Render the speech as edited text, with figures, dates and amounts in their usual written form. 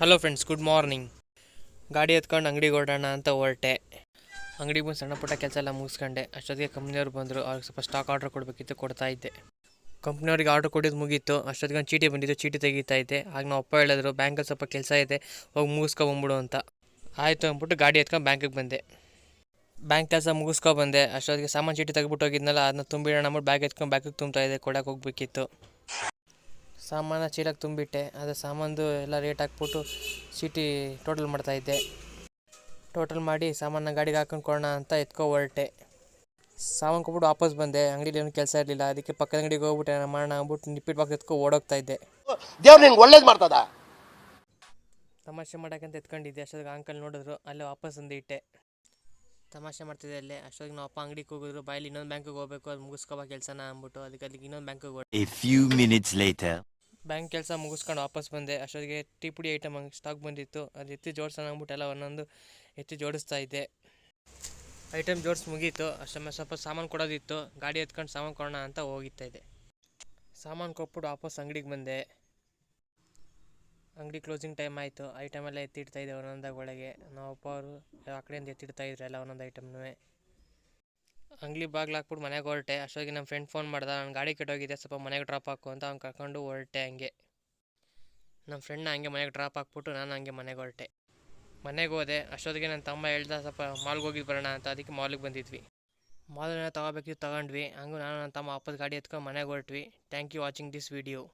Hello friends, good morning. ಗಾಡಿ ಎತ್ಕೊಂಡು ಅಂಗಡಿಗೆ ಹೊರಡೋಣ ಅಂತ ಹೊರಟೆ. ಅಂಗಡಿಗೆ ಬಂದು ಸಣ್ಣ ಪುಟ್ಟ ಕೆಲಸ ಎಲ್ಲ ಮುಗಿಸ್ಕೊಂಡೆ. ಅಷ್ಟೊತ್ತಿಗೆ ಕಂಪ್ನಿಯವ್ರು ಬಂದರು. ಅವ್ರಿಗೆ ಸ್ವಲ್ಪ ಸ್ಟಾಕ್ ಆರ್ಡ್ರ್ ಕೊಡಬೇಕಿತ್ತು, ಕೊಡ್ತಾ ಇದ್ದೆ. ಕಂಪ್ನಿಯವ್ರಿಗೆ ಆರ್ಡ್ರ್ ಕೊಟ್ಟಿದ್ದು ಮುಗೀತು. ಅಷ್ಟೊತ್ತಿಗೆ ಒಂದು ಚೀಟಿ ಬಂದಿತ್ತು, ಚೀಟಿ ತೆಗಿತಾ ಇದ್ದೆ. ಆಗ ನಾವು ಅಪ್ಪ ಹೇಳಿದ್ರು, ಬ್ಯಾಂಕಲ್ಲಿ ಸ್ವಲ್ಪ ಕೆಲಸ ಇದೆ, ಹೋಗಿ ಮುಗಿಸ್ಕೊಬಂದ್ಬಿಡು ಅಂತ. ಆಯಿತು ಅಂದ್ಬಿಟ್ಟು ಗಾಡಿ ಎತ್ಕೊಂಡು ಬ್ಯಾಂಕಿಗೆ ಬಂದೆ. ಬ್ಯಾಂಕ್ ಕೆಲಸ ಮುಗಿಸ್ಕೊಬಂದೆ. ಅಷ್ಟೊತ್ತಿಗೆ ಸಾಮಾನು ಚೀಟಿ ತೆಗೆದ್ಬಿಟ್ಟು ಹೋಗಿದ್ನಲ್ಲ, ಅದನ್ನ ತುಂಬಿಡೋಣ ಅಂದ್ಬಿಟ್ಟು ಬ್ಯಾಗ್ ಎತ್ಕೊಂಡು ಬ್ಯಾಗಿಗೆ ತುಂಬ್ತಾ ಇದ್ದೆ, ಕೊಡಕ್ಕೆ ಹೋಗ್ಬೇಕಿತ್ತು. ಸಾಮಾನು ಚೀಲಕ್ಕೆ ತುಂಬಿಟ್ಟೆ. ಅದು ಸಾಮಾನು ಎಲ್ಲ ರೇಟ್ ಹಾಕ್ಬಿಟ್ಟು ಚೀಟಿ ಟೋಟಲ್ ಮಾಡ್ತಾಯಿದ್ದೆ. ಟೋಟಲ್ ಮಾಡಿ ಸಾಮಾನ ಗಾಡಿಗೆ ಹಾಕೊಂಡು ಕೊಡೋಣ ಅಂತ ಹೊರಟೆ. ಸಾಮಾನು ಕೊಟ್ಬಿಟ್ಟು ವಾಪಸ್ ಬಂದೆ. ಅಂಗಡಿಲಿ ಏನು ಕೆಲಸ ಇರಲಿಲ್ಲ. ಅದಕ್ಕೆ ಪಕ್ಕದ ಅಂಗಡಿಗೆ ಹೋಗ್ಬಿಟ್ಟು ಏನೋ ಮಾಡೋಣ ಅಂದ್ಬಿಟ್ಟು ನಿಪ್ಪಿಟ್ಟು ಬಾಕ್ಸ್ ಓಡೋಗ್ತಾ ಇದ್ದೆ. ದೇವ್ರು ನಿಂಗೆ ಒಳ್ಳೇದು ಮಾಡ್ತದ. ತಮಾಷೆ ಮಾಡೋಕ್ಕಂತ ಎತ್ಕೊಂಡಿದ್ದೆ. ಅಷ್ಟೊತ್ತಿಗೆ ಅಂಕಲ್ ನೋಡಿದ್ರು, ಅಲ್ಲೇ ವಾಪಸ್ ತಂದು ಇಟ್ಟೆ. ತಮಾಷೆ ಮಾಡ್ತಿದ್ದೆ ಅಲ್ಲೇ. ಅಷ್ಟೊತ್ತಿಗೆ ನಾವು ಅಪ್ಪ ಅಂಗಡಿಗೆ ಹೋಗಿದ್ರು, ಬಾಯಲ್ಲಿ ಇನ್ನೊಂದು ಬ್ಯಾಂಕಿಗೆ ಹೋಗಬೇಕು, ಅದು ಮುಗಿಸ್ಕೋಬಾ ಕೆಲಸನ ಅಂದ್ಬಿಟ್ಟು. ಅದಕ್ಕೆ ಅಲ್ಲಿಗೆ ಇನ್ನೊಂದು ಬ್ಯಾಂಕಿಗೆ ಬ್ಯಾಂಕ್ ಕೆಲಸ ಮುಗಿಸ್ಕೊಂಡು ವಾಪಸ್ ಬಂದೆ. ಅಷ್ಟೊತ್ತಿಗೆ ಟೀ ಪುಡಿ ಐಟಮ್ ಸ್ಟಾಕ್ ಬಂದಿತ್ತು. ಅದು ಎತ್ತಿ ಜೋಡಿಸೋಣ ಅಂದ್ಬಿಟ್ಟು ಎಲ್ಲ ಒಂದೊಂದು ಎತ್ತಿ ಜೋಡಿಸ್ತಾ ಇದ್ದೆ. ಐಟಮ್ ಜೋಡಿಸಿ ಮುಗೀತು. ಅಷ್ಟೊಮ್ಮೆ ಸ್ವಲ್ಪ ಸಾಮಾನು ಕೊಡೋದಿತ್ತು. ಗಾಡಿ ಎತ್ಕೊಂಡು ಸಾಮಾನು ಕೊಡೋಣ ಅಂತ ಹೋಗಿತ್ತಾ ಇದ್ದೆ. ಸಾಮಾನು ಕೊಟ್ಬಿಟ್ಟು ವಾಪಸ್ ಅಂಗಡಿಗೆ ಬಂದೆ. ಅಂಗಡಿ ಕ್ಲೋಸಿಂಗ್ ಟೈಮ್ ಆಯಿತು. ಐಟಮೆಲ್ಲ ಎತ್ತಿಡ್ತಾ ಇದ್ದೆ ಒಂದೊಂದಾಗಿ ಒಳಗೆ. ನಾವು ಅಪ್ಪ ಅವರು ಆ ಕಡೆಯಿಂದ ಎತ್ತಿಡ್ತಾ ಇದ್ರು ಎಲ್ಲ ಒಂದೊಂದು ಐಟಮ್ನೂ. ಅಂಗಡಿ ಬಾಗಿಲು ಹಾಕ್ಬಿಟ್ಟು ಮನೆಗೆ ಹೊರಟೆ. ಅಷ್ಟೊತ್ತಿಗೆ ನಮ್ಮ ಫ್ರೆಂಡ್ ಫೋನ್ ಮಾಡ್ದೆ, ನಾನು ಗಾಡಿ ಕೆಟ್ಟೋಗಿದೆ, ಸ್ವಲ್ಪ ಮನೆಗೆ ಡ್ರಾಪ್ ಹಾಕು ಅಂತ. ಅವ್ನು ಕರ್ಕೊಂಡು ಹೊರಟೆ. ಹಂಗೆ ನಮ್ಮ ಫ್ರೆಂಡ್ನ ಹಂಗೆ ಮನೆಗೆ ಡ್ರಾಪ್ ಹಾಕ್ಬಿಟ್ಟು ನಾನು ಹಂಗೆ ಮನೆಗೆ ಹೊರಟೆ. ಮನೆಗೆ ಹೋದೆ. ಅಷ್ಟೊತ್ತಿಗೆ ನನ್ನ ತಮ್ಮ ಹೇಳ್ದ ಸ್ವಲ್ಪ ಮಾಲ್ಗೆ ಹೋಗಿ ಬರೋಣ ಅಂತ. ಅದಕ್ಕೆ ಮಾಲ್ಗೆ ಬಂದಿದ್ವಿ. ಮಾಲನ್ನ ತೊಗೋಬೇಕಿತ್ತು, ತೊಗೊಂಡ್ವಿ. ಹಂಗೂ ನಾನು ನನ್ನ ತಮ್ಮ ವಾಪಸ್ ಗಾಡಿ ಎತ್ಕೊಂಡು ಮನೆಗೆ ಹೊರಟ್ವಿ. Thank you watching this video.